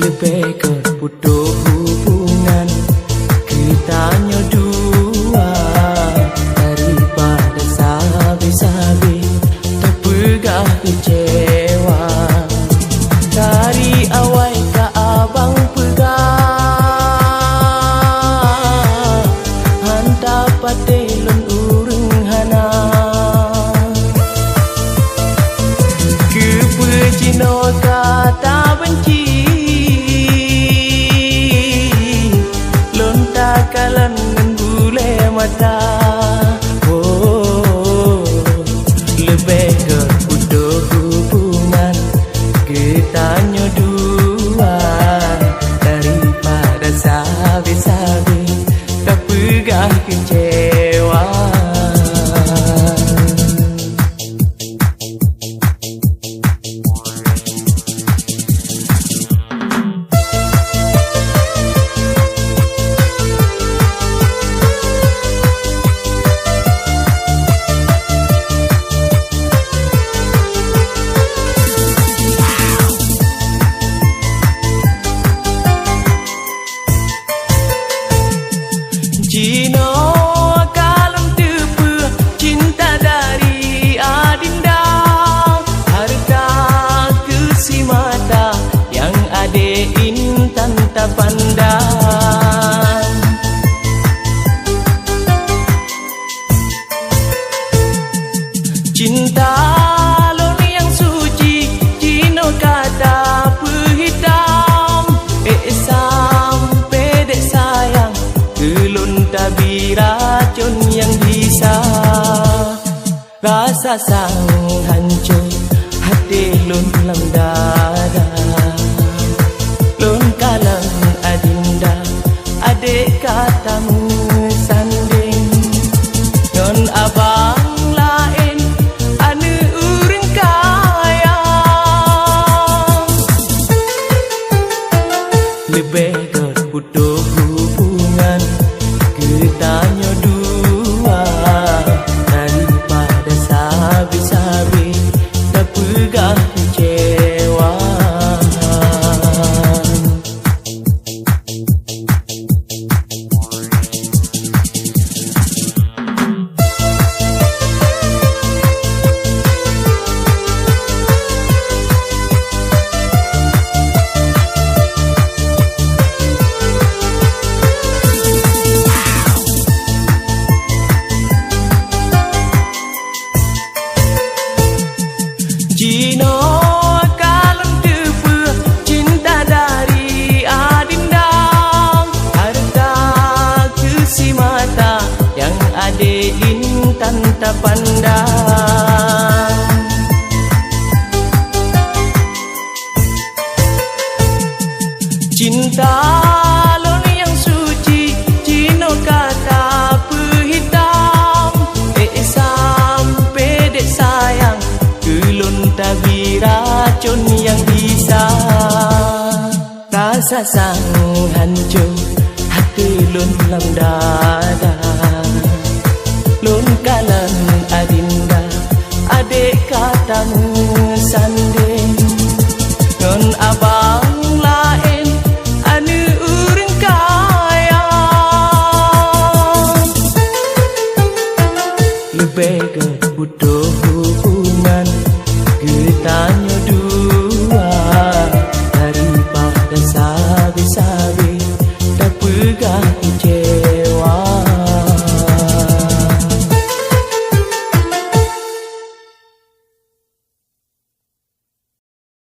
Lebih ke putus hubungan kitanya dua daripada sabi-sabi terpegah kecewa. Dari awal ke abang pegang hantar patelun urung hana kepecino kata benci kalan bule mata. Oh, lebih ke putus hubungan kitanya dua daripada sabi-sabi terpegah kecewa. Cino kalam tepu cinta dari adinda, harta kesi mata yang ade intan tak pandang. Cinta loni yang suci, Cino kata pehitam, sampai dek sayang kelun tabi racun yang bisa rasa sang hancur hati lun lam dada. Lun kalang adinda adik katamu sanding non abang lain anu urang kaya. Lebih ke putus hubungan kitanya dua daripada sabi-sabi terpegah kecewa. Cino kalam tepu cinta dari adinda, harta kesi mata yang ade intan tak pandang. Cinta loni yang suci, Cino kata pehitam, sampai dek sayang kelun tabi racun yang bisa rasa sang hancur hati lun lam dada. Lun kalan adinda adik katamu sanding non abang